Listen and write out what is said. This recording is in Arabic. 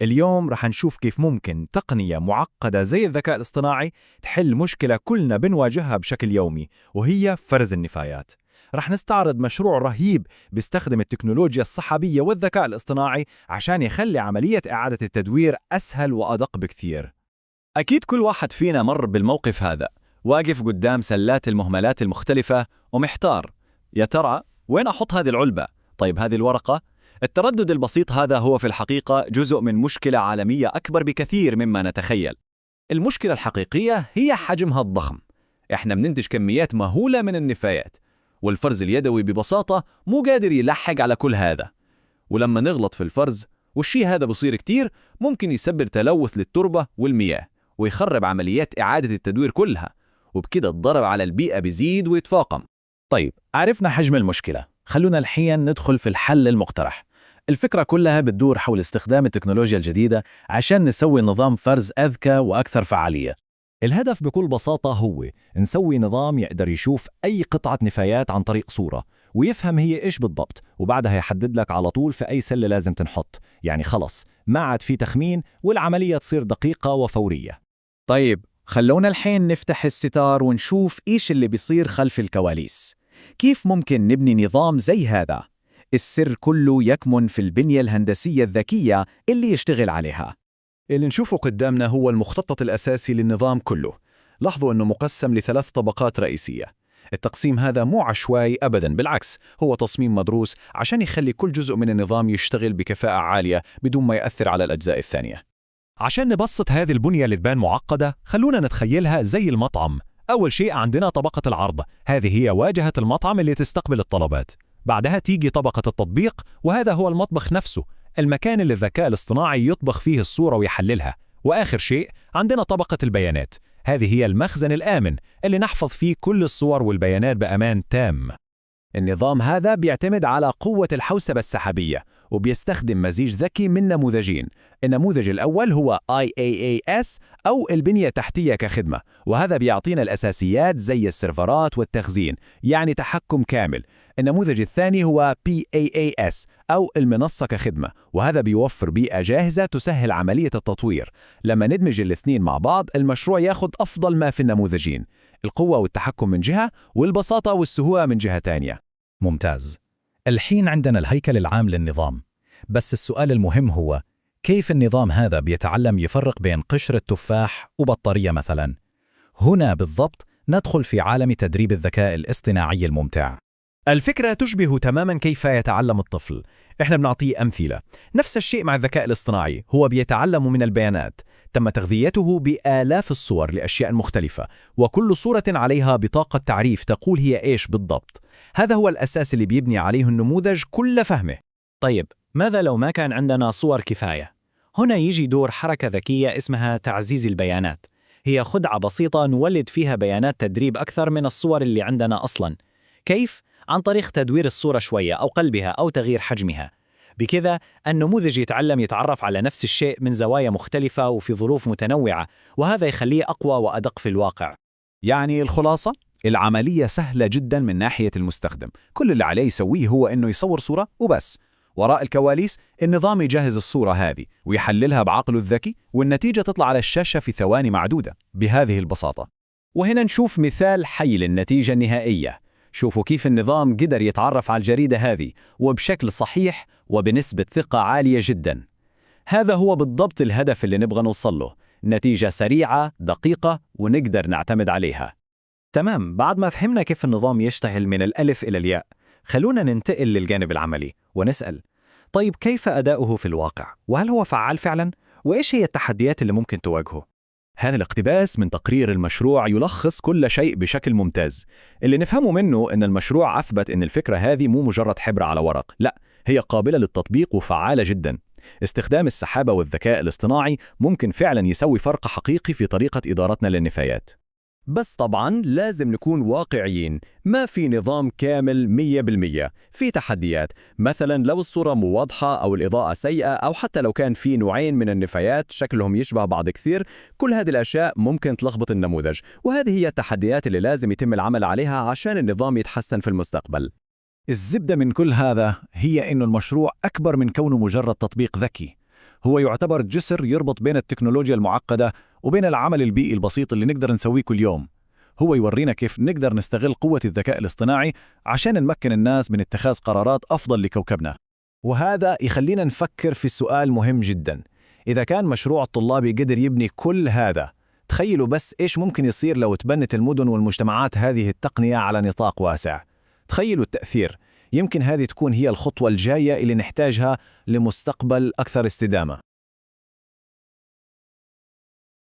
اليوم رح نشوف كيف ممكن تقنية معقدة زي الذكاء الاصطناعي تحل مشكلة كلنا بنواجهها بشكل يومي، وهي فرز النفايات. رح نستعرض مشروع رهيب بيستخدم التكنولوجيا الصحابية والذكاء الاصطناعي عشان يخلي عملية إعادة التدوير أسهل وأدق بكثير. أكيد كل واحد فينا مر بالموقف هذا، واقف قدام سلات المهملات المختلفة ومحتار، يا ترى وين أحط هذه العلبة؟ طيب هذه الورقة؟ التردد البسيط هذا هو في الحقيقة جزء من مشكلة عالمية أكبر بكثير مما نتخيل. المشكلة الحقيقية هي حجمها الضخم. إحنا بننتج كميات مهولة من النفايات، والفرز اليدوي ببساطة مو قادر يلحق على كل هذا. ولما نغلط في الفرز والشيء هذا بصير كتير، ممكن يسبب تلوث للتربة والمياه ويخرب عمليات إعادة التدوير كلها، وبكده الضرر على البيئة بيزيد ويتفاقم. طيب عرفنا حجم المشكلة، خلونا الحين ندخل في الحل المقترح. الفكرة كلها بتدور حول استخدام التكنولوجيا الجديدة عشان نسوي نظام فرز أذكى وأكثر فعالية. الهدف بكل بساطة هو نسوي نظام يقدر يشوف أي قطعة نفايات عن طريق صورة ويفهم هي إيش بالضبط، وبعدها يحدد لك على طول في أي سلة لازم تنحط. يعني خلص ما عاد في تخمين، والعملية تصير دقيقة وفورية. طيب خلونا الحين نفتح الستار ونشوف إيش اللي بيصير خلف الكواليس. كيف ممكن نبني نظام زي هذا؟ السر كله يكمن في البنية الهندسية الذكية اللي يشتغل عليها. اللي نشوفه قدامنا هو المخطط الأساسي للنظام كله. لاحظوا أنه مقسم ل3 طبقات رئيسية. التقسيم هذا مو عشوائي أبداً، بالعكس هو تصميم مدروس عشان يخلي كل جزء من النظام يشتغل بكفاءة عالية بدون ما يأثر على الأجزاء الثانية. عشان نبسط هذه البنية اللي تبان معقدة، خلونا نتخيلها زي المطعم. أول شيء عندنا طبقة العرض، هذه هي واجهة المطعم اللي تستقبل الطلبات. بعدها تيجي طبقة التطبيق، وهذا هو المطبخ نفسه، المكان اللي الذكاء الاصطناعي يطبخ فيه الصورة ويحللها. وآخر شيء عندنا طبقة البيانات، هذه هي المخزن الآمن اللي نحفظ فيه كل الصور والبيانات بأمان تام. النظام هذا بيعتمد على قوة الحوسبة السحابية، وبيستخدم مزيج ذكي من نموذجين. النموذج الأول هو IaaS أو البنية التحتية كخدمة، وهذا بيعطينا الأساسيات زي السيرفرات والتخزين، يعني تحكم كامل. النموذج الثاني هو PaaS أو المنصة كخدمة، وهذا بيوفر بيئة جاهزة تسهل عملية التطوير. لما ندمج الاثنين مع بعض، المشروع ياخد أفضل ما في النموذجين، القوة والتحكم من جهة والبساطة والسهولة من جهة تانية. ممتاز. الحين عندنا الهيكل العام للنظام، بس السؤال المهم هو كيف النظام هذا بيتعلم يفرق بين قشر التفاح وبطارية مثلا؟ هنا بالضبط ندخل في عالم تدريب الذكاء الاصطناعي الممتع. الفكرة تشبه تماما كيف يتعلم الطفل. احنا بنعطيه أمثلة. نفس الشيء مع الذكاء الاصطناعي، هو بيتعلم من البيانات، تم تغذيته بآلاف الصور لأشياء مختلفة، وكل صورة عليها بطاقة تعريف تقول هي إيش بالضبط. هذا هو الأساس اللي بيبني عليه النموذج كل فهمه. طيب ماذا لو ما كان عندنا صور كفاية؟ هنا يجي دور حركة ذكية اسمها تعزيز البيانات. هي خدعة بسيطة نولد فيها بيانات تدريب أكثر من الصور اللي عندنا أصلاً. كيف؟ عن طريق تدوير الصورة شوية أو قلبها أو تغيير حجمها. بكذا النموذج يتعلم يتعرف على نفس الشيء من زوايا مختلفة وفي ظروف متنوعة، وهذا يخليه أقوى وأدق في الواقع. يعني الخلاصة، العملية سهلة جدا من ناحية المستخدم. كل اللي عليه يسويه هو إنه يصور صورة وبس. وراء الكواليس النظام يجهز الصورة هذه ويحللها بعقله الذكي، والنتيجة تطلع على الشاشة في ثواني معدودة بهذه البساطة. وهنا نشوف مثال حي للنتيجة النهائية. شوفوا كيف النظام قدر يتعرف على الجريدة هذه وبشكل صحيح وبنسبة ثقة عالية جدا. هذا هو بالضبط الهدف اللي نبغى نوصل له، نتيجة سريعة دقيقة ونقدر نعتمد عليها. تمام، بعد ما فهمنا كيف النظام يشتغل من الألف إلى الياء، خلونا ننتقل للجانب العملي ونسأل: طيب كيف أداؤه في الواقع؟ وهل هو فعال فعلا؟ وإيش هي التحديات اللي ممكن تواجهه؟ هذا الاقتباس من تقرير المشروع يلخص كل شيء بشكل ممتاز. اللي نفهمه منه إن المشروع أثبت إن الفكرة هذه مو مجرد حبر على ورق، لا، هي قابلة للتطبيق وفعالة جدا. استخدام السحابة والذكاء الاصطناعي ممكن فعلا يسوي فرق حقيقي في طريقة إدارتنا للنفايات. بس طبعاً لازم نكون واقعيين، ما في نظام كامل 100%. في تحديات، مثلاً لو الصورة مو واضحة أو الإضاءة سيئة، أو حتى لو كان في نوعين من النفايات شكلهم يشبه بعض كثير، كل هذه الأشياء ممكن تلخبط النموذج. وهذه هي التحديات اللي لازم يتم العمل عليها عشان النظام يتحسن في المستقبل. الزبدة من كل هذا هي إنه المشروع أكبر من كونه مجرد تطبيق ذكي. هو يعتبر جسر يربط بين التكنولوجيا المعقدة وبين العمل البيئي البسيط اللي نقدر نسويه كل يوم. هو يورينا كيف نقدر نستغل قوة الذكاء الاصطناعي عشان نمكن الناس من اتخاذ قرارات أفضل لكوكبنا. وهذا يخلينا نفكر في سؤال مهم جدا. إذا كان مشروع الطلابي قدر يبني كل هذا، تخيلوا بس إيش ممكن يصير لو تبنت المدن والمجتمعات هذه التقنية على نطاق واسع. تخيلوا التأثير. يمكن هذه تكون هي الخطوة الجاية اللي نحتاجها لمستقبل أكثر استدامة.